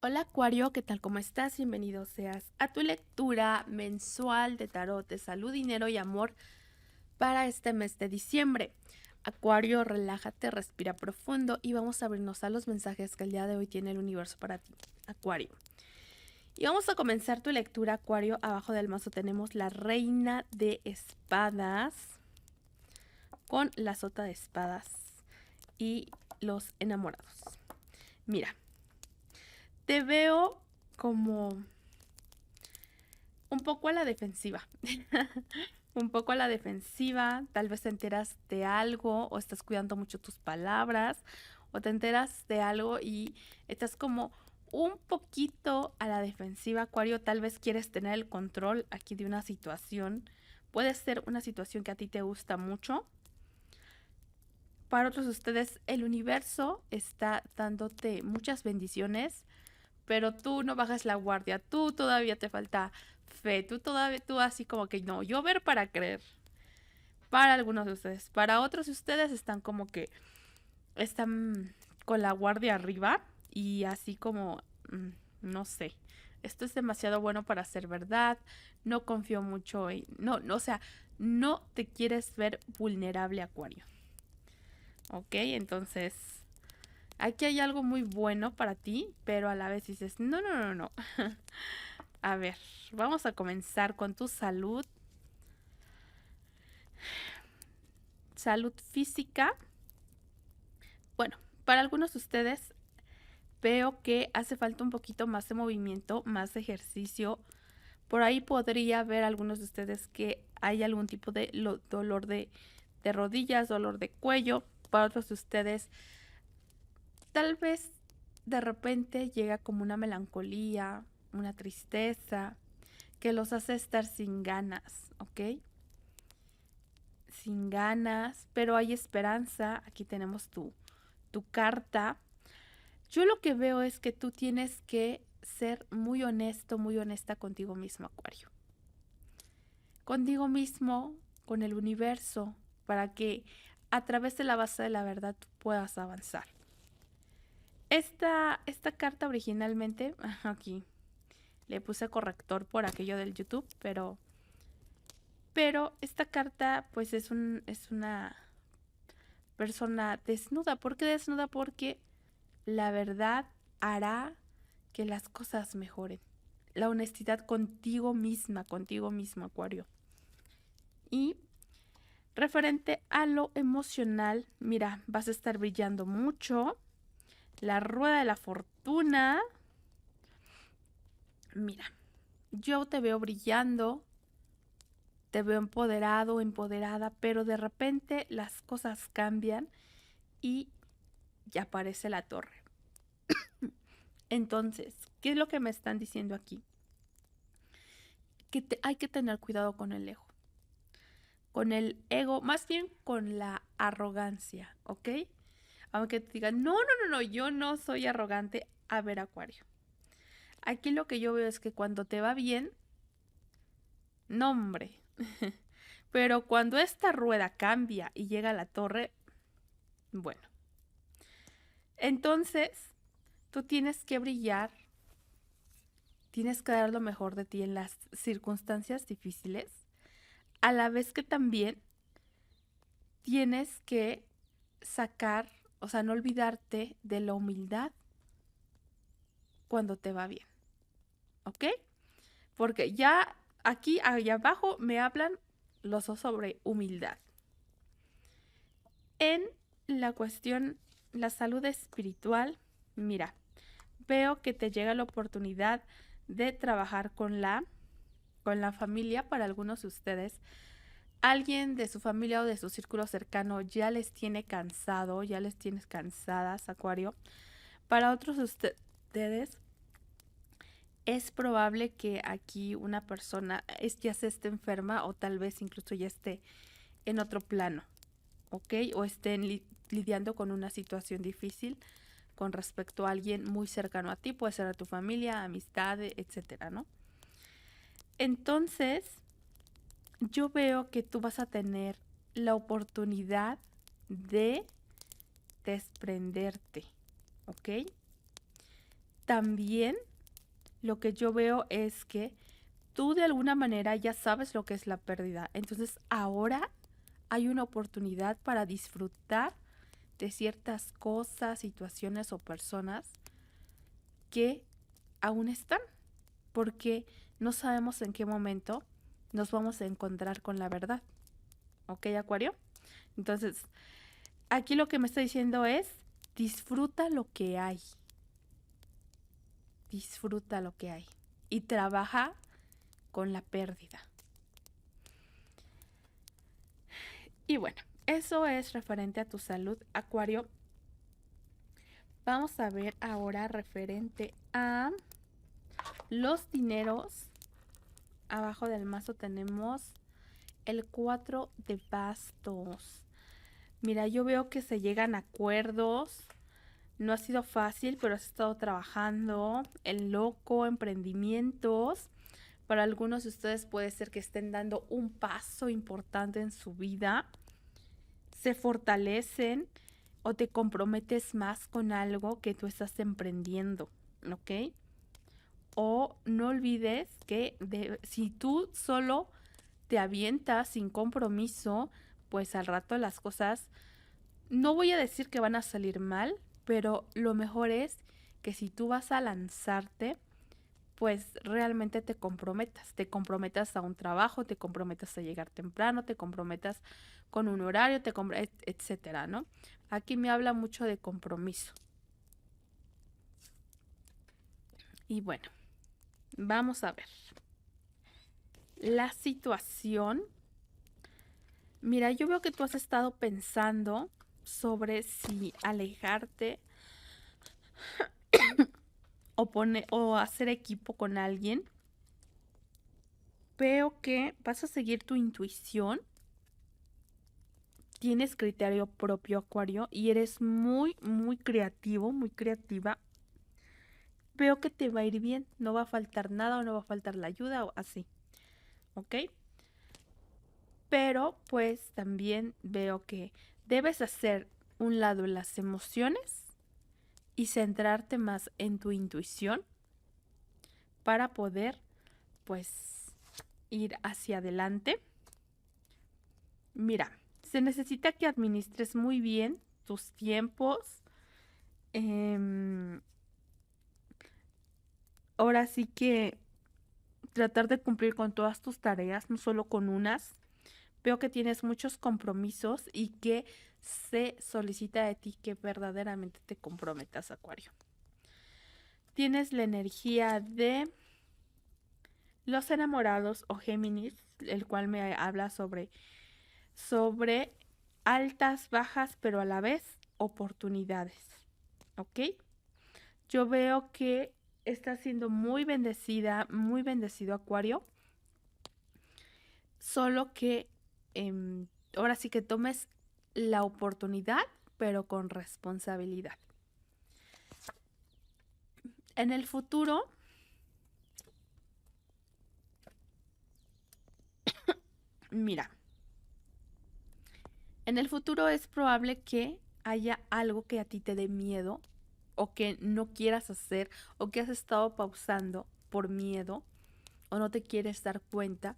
Hola Acuario, ¿qué tal? ¿Cómo estás? Bienvenido seas a tu lectura mensual de tarot de salud, dinero y amor para este mes de diciembre. Acuario, relájate, respira profundo y vamos a abrirnos a los mensajes que el día de hoy tiene el universo para ti, Acuario. Y vamos a comenzar tu lectura, Acuario. Abajo del mazo tenemos la reina de espadas con la sota de espadas y los enamorados. Mira, te veo como un poco a la defensiva. Un poco a la defensiva, tal vez te enteras de algo o estás cuidando mucho tus palabras o te enteras de algo y estás como un poquito a la defensiva, Acuario. Tal vez quieres tener el control aquí de una situación. Puede ser una situación que a ti te gusta mucho. Para otros de ustedes, el universo está dándote muchas bendiciones, pero tú no bajas la guardia, tú todavía te falta fe, tú así como que no, yo ver para creer. Para algunos de ustedes, para otros de ustedes están como que están con la guardia arriba y así como, no sé, esto es demasiado bueno para ser verdad, no confío mucho en, no, o sea, no te quieres ver vulnerable, Acuario. Ok, entonces aquí hay algo muy bueno para ti, pero a la vez dices, no, no, no, no. A ver, vamos a comenzar con tu salud. Salud física. Bueno, para algunos de ustedes veo que hace falta un poquito más de movimiento, más de ejercicio. Por ahí podría ver algunos de ustedes que hay algún tipo de dolor de rodillas, dolor de cuello. Para otros de ustedes, tal vez de repente llega como una melancolía, una tristeza, que los hace estar sin ganas, ¿ok? Sin ganas, pero hay esperanza. Aquí tenemos tu carta. Yo lo que veo es que tú tienes que ser muy honesto, muy honesta contigo mismo, Acuario. Contigo mismo, con el universo, para que a través de la base de la verdad tú puedas avanzar. Esta carta originalmente, aquí le puse corrector por aquello del YouTube, pero esta carta pues es una persona desnuda. ¿Por qué desnuda? Porque la verdad hará que las cosas mejoren. La honestidad contigo misma, Acuario. Y referente a lo emocional, mira, vas a estar brillando mucho. La rueda de la fortuna. Mira, yo te veo brillando, te veo empoderado, empoderada, pero de repente las cosas cambian y ya aparece la torre. Entonces, ¿qué es lo que me están diciendo aquí? Que hay que tener cuidado con el ego, más bien con la arrogancia, ¿ok? Aunque te digan, no, no, no, no, yo no soy arrogante. A ver, Acuario. Aquí lo que yo veo es que cuando te va bien, no, hombre. Pero cuando esta rueda cambia y llega a la torre, bueno. Entonces, tú tienes que brillar, tienes que dar lo mejor de ti en las circunstancias difíciles, a la vez que también tienes que sacar, o sea, no olvidarte de la humildad cuando te va bien, ¿ok? Porque ya aquí, allá abajo, me hablan los dos sobre humildad. En la cuestión, la salud espiritual, mira, veo que te llega la oportunidad de trabajar con la familia. Para algunos de ustedes, alguien de su familia o de su círculo cercano ya les tiene cansado, ya les tienes cansadas, Acuario. Para otros de ustedes, es probable que aquí una persona ya se esté enferma o tal vez incluso ya esté en otro plano, ¿ok? O estén lidiando con una situación difícil con respecto a alguien muy cercano a ti, puede ser a tu familia, amistad, etcétera, ¿no? Entonces, yo veo que tú vas a tener la oportunidad de desprenderte, ¿ok? también lo que yo veo es que tú de alguna manera ya sabes lo que es la pérdida. Entonces ahora hay una oportunidad para disfrutar de ciertas cosas, situaciones o personas que aún están, porque no sabemos en qué momento nos vamos a encontrar con la verdad. ¿Ok, Acuario? Entonces, aquí lo que me está diciendo es, disfruta lo que hay. Disfruta lo que hay. Y trabaja con la pérdida. Y bueno, eso es referente a tu salud, Acuario. Vamos a ver ahora referente a los dineros. Abajo del mazo tenemos el 4 de bastos. Mira, yo veo que se llegan a acuerdos. No ha sido fácil, pero has estado trabajando. El loco, emprendimientos. Para algunos de ustedes puede ser que estén dando un paso importante en su vida. Se fortalecen o te comprometes más con algo que tú estás emprendiendo, ¿ok? O no olvides que si tú solo te avientas sin compromiso, pues al rato las cosas, no voy a decir que van a salir mal, pero lo mejor es que si tú vas a lanzarte, pues realmente te comprometas a un trabajo, te comprometas a llegar temprano, te comprometas con un horario, etcétera, ¿no? Aquí me habla mucho de compromiso. Y bueno, vamos a ver. La situación. Mira, yo veo que tú has estado pensando sobre si alejarte o hacer equipo con alguien. Veo que vas a seguir tu intuición. Tienes criterio propio, Acuario, y eres muy, muy creativo, muy creativa. Veo que te va a ir bien, no va a faltar nada o no va a faltar la ayuda o así, ¿ok? Pero pues también veo que debes hacer un lado las emociones y centrarte más en tu intuición para poder pues ir hacia adelante. Mira, se necesita que administres muy bien tus tiempos. Ahora sí que tratar de cumplir con todas tus tareas, no solo con unas. Veo que tienes muchos compromisos y que se solicita de ti que verdaderamente te comprometas, Acuario. Tienes la energía de los enamorados o Géminis, el cual me habla sobre altas, bajas, pero a la vez oportunidades. ¿Ok? Yo veo que estás siendo muy bendecida, muy bendecido, Acuario. Solo que ahora sí que tomes la oportunidad, pero con responsabilidad. En el futuro, mira, en el futuro es probable que haya algo que a ti te dé miedo o que no quieras hacer o que has estado pausando por miedo o no te quieres dar cuenta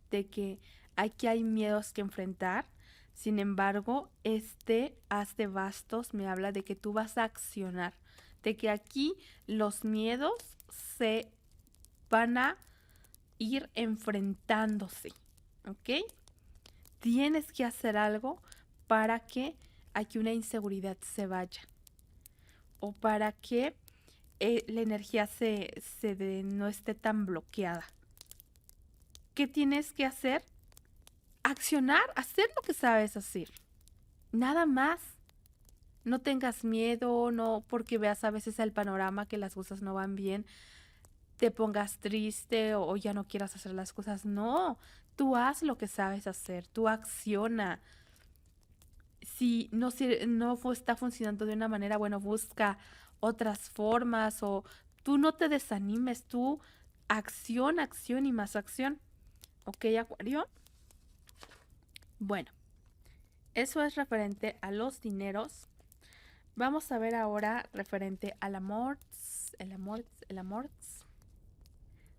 de que aquí hay miedos que enfrentar. Sin embargo, este haz de bastos me habla de que tú vas a accionar, de que aquí los miedos se van a ir enfrentándose, ¿ok? Tienes que hacer algo para que aquí una inseguridad se vaya o para que la energía no esté tan bloqueada. ¿Qué tienes que hacer? Accionar, hacer lo que sabes hacer. Nada más. No tengas miedo, no porque veas a veces el panorama que las cosas no van bien, te pongas triste o ya no quieras hacer las cosas. No, tú haz lo que sabes hacer, tú acciona. Si no está funcionando de una manera, bueno, busca otras formas o tú no te desanimes, tú acción y más acción. ¿Ok, Acuario? Bueno, eso es referente a los dineros. Vamos a ver ahora referente al amor. el amor.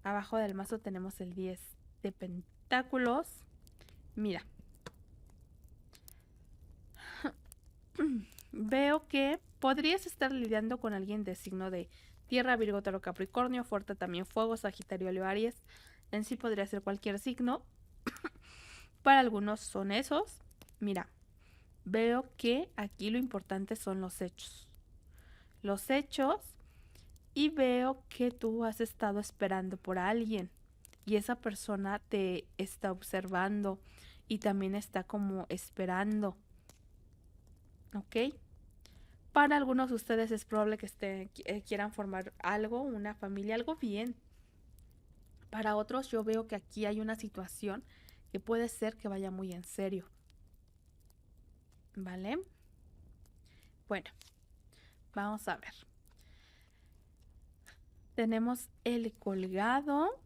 Abajo del mazo tenemos el 10 de pentáculos. Mira. Veo que podrías estar lidiando con alguien de signo de Tierra, Virgo, Toro, Capricornio, fuerte también Fuego, Sagitario, Leo, Aries. En sí podría ser cualquier signo. Para algunos son esos. Mira, veo que aquí lo importante son los hechos. Los hechos, y veo que tú has estado esperando por alguien y esa persona te está observando y también está como esperando. ¿Ok? Para algunos de ustedes es probable que quieran formar algo, una familia, algo bien. Para otros yo veo que aquí hay una situación que puede ser que vaya muy en serio. ¿Vale? Bueno, vamos a ver. Tenemos el colgado.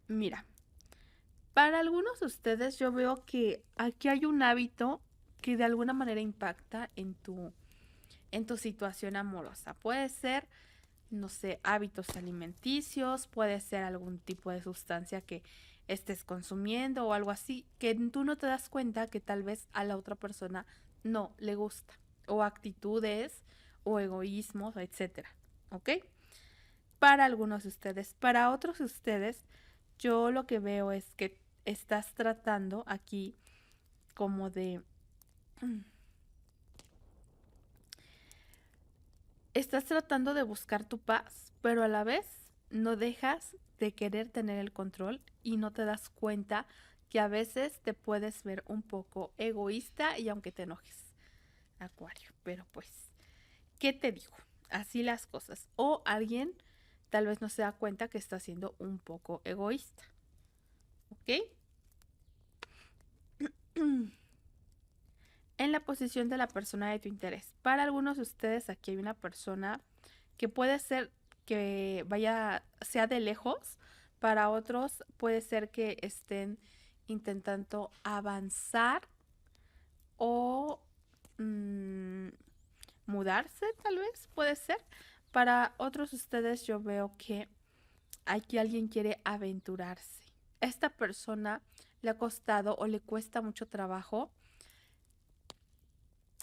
Mira, para algunos de ustedes yo veo que aquí hay un hábito que de alguna manera impacta en tu situación amorosa. Puede ser, no sé, hábitos alimenticios, puede ser algún tipo de sustancia que estés consumiendo o algo así, que tú no te das cuenta que tal vez a la otra persona no le gusta, o actitudes, o egoísmos, etcétera. ¿Ok? Para algunos de ustedes. Para otros de ustedes, yo lo que veo es que estás tratando aquí como de... Estás tratando de buscar tu paz, pero a la vez no dejas de querer tener el control y no te das cuenta que a veces te puedes ver un poco egoísta y aunque te enojes, Acuario. Pero pues, ¿qué te digo? Así las cosas. O alguien tal vez no se da cuenta que está siendo un poco egoísta. ¿Ok? En la posición de la persona de tu interés. Para algunos de ustedes aquí hay una persona que puede ser que sea de lejos. Para otros puede ser que estén intentando avanzar o mudarse, tal vez, puede ser. Para otros de ustedes yo veo que aquí alguien quiere aventurarse. Esta persona le ha costado o le cuesta mucho trabajo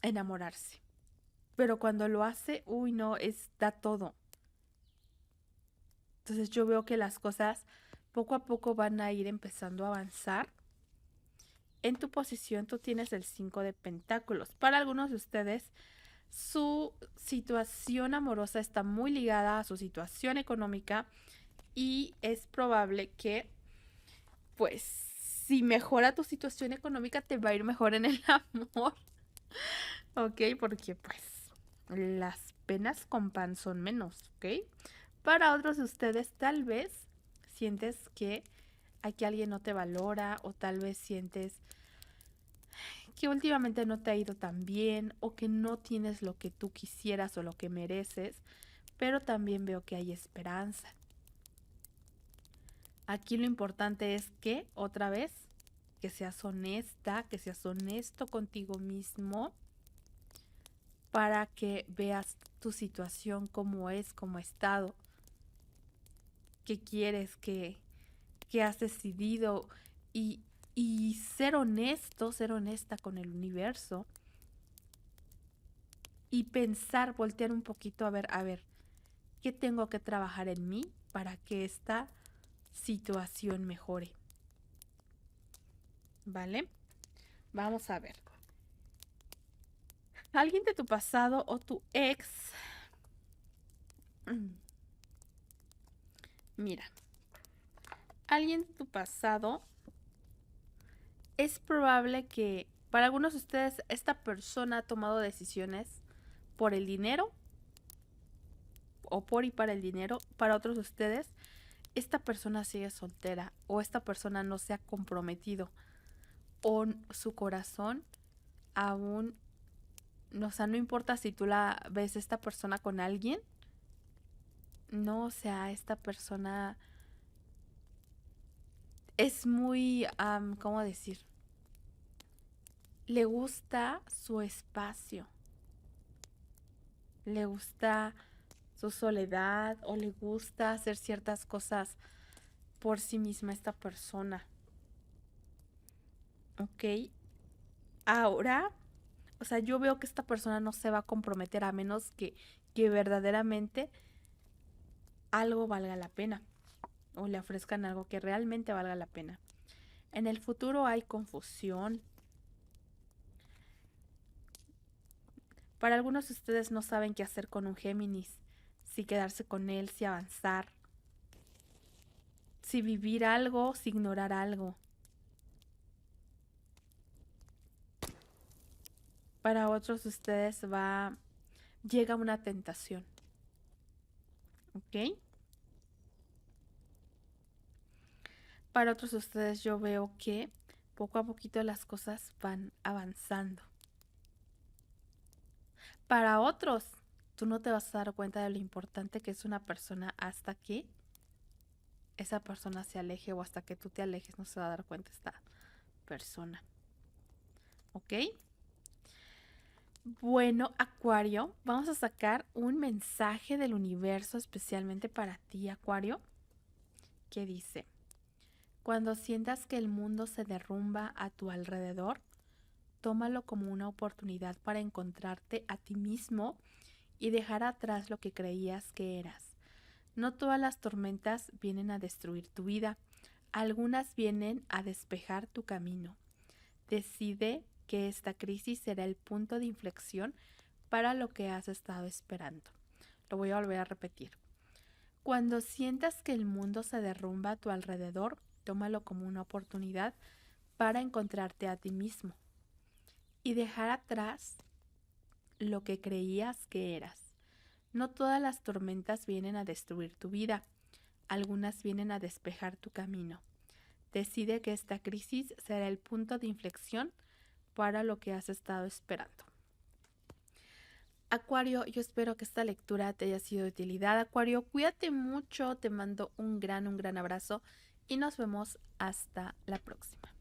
enamorarse. Pero cuando lo hace, uy, no, da todo. Entonces yo veo que las cosas poco a poco van a ir empezando a avanzar. En tu posición tú tienes el 5 de pentáculos. Para algunos de ustedes, su situación amorosa está muy ligada a su situación económica y es probable que, pues, si mejora tu situación económica, te va a ir mejor en el amor. ¿Ok? Porque, pues, las penas con pan son menos, ¿ok? Para otros de ustedes tal vez sientes que aquí alguien no te valora o tal vez sientes que últimamente no te ha ido tan bien o que no tienes lo que tú quisieras o lo que mereces, pero también veo que hay esperanza. Aquí lo importante es que, otra vez, que seas honesta, que seas honesto contigo mismo para que veas tu situación como es, como ha estado, qué quieres, qué has decidido y ser honesto, ser honesta con el universo y pensar, voltear un poquito a ver, ¿qué tengo que trabajar en mí para que esta situación mejore? ¿Vale? Vamos a ver. Alguien de tu pasado o tu ex. Mira, alguien de tu pasado es probable que para algunos de ustedes esta persona ha tomado decisiones por el dinero o por y para el dinero. Para otros de ustedes esta persona sigue soltera o esta persona no se ha comprometido o su corazón aún, o sea, no importa si tú la ves esta persona con alguien, no, o sea, esta persona es muy, ¿cómo decir? Le gusta su espacio. le gusta su soledad o le gusta hacer ciertas cosas por sí misma esta persona. ¿Ok? Ahora, o sea, yo veo que esta persona no se va a comprometer a menos que verdaderamente algo valga la pena o le ofrezcan algo que realmente valga la pena. En el futuro hay confusión. Para algunos de ustedes no saben qué hacer con un Géminis, si quedarse con él, si avanzar, si vivir algo, si ignorar algo. Para otros de ustedes llega una tentación, ¿ok? Para otros de ustedes yo veo que poco a poquito las cosas van avanzando. Para otros, tú no te vas a dar cuenta de lo importante que es una persona hasta que esa persona se aleje o hasta que tú te alejes, no se va a dar cuenta esta persona. ¿Ok? Bueno, Acuario, vamos a sacar un mensaje del universo especialmente para ti, Acuario, que dice: cuando sientas que el mundo se derrumba a tu alrededor, tómalo como una oportunidad para encontrarte a ti mismo y dejar atrás lo que creías que eras. No todas las tormentas vienen a destruir tu vida, algunas vienen a despejar tu camino. Decide que esta crisis será el punto de inflexión para lo que has estado esperando. Lo voy a volver a repetir. Cuando sientas que el mundo se derrumba a tu alrededor, tómalo como una oportunidad para encontrarte a ti mismo y dejar atrás lo que creías que eras. No todas las tormentas vienen a destruir tu vida, algunas vienen a despejar tu camino. Decide que esta crisis será el punto de inflexión para lo que has estado esperando. Acuario, yo espero que esta lectura te haya sido de utilidad. Acuario, cuídate mucho, te mando un gran abrazo y nos vemos hasta la próxima.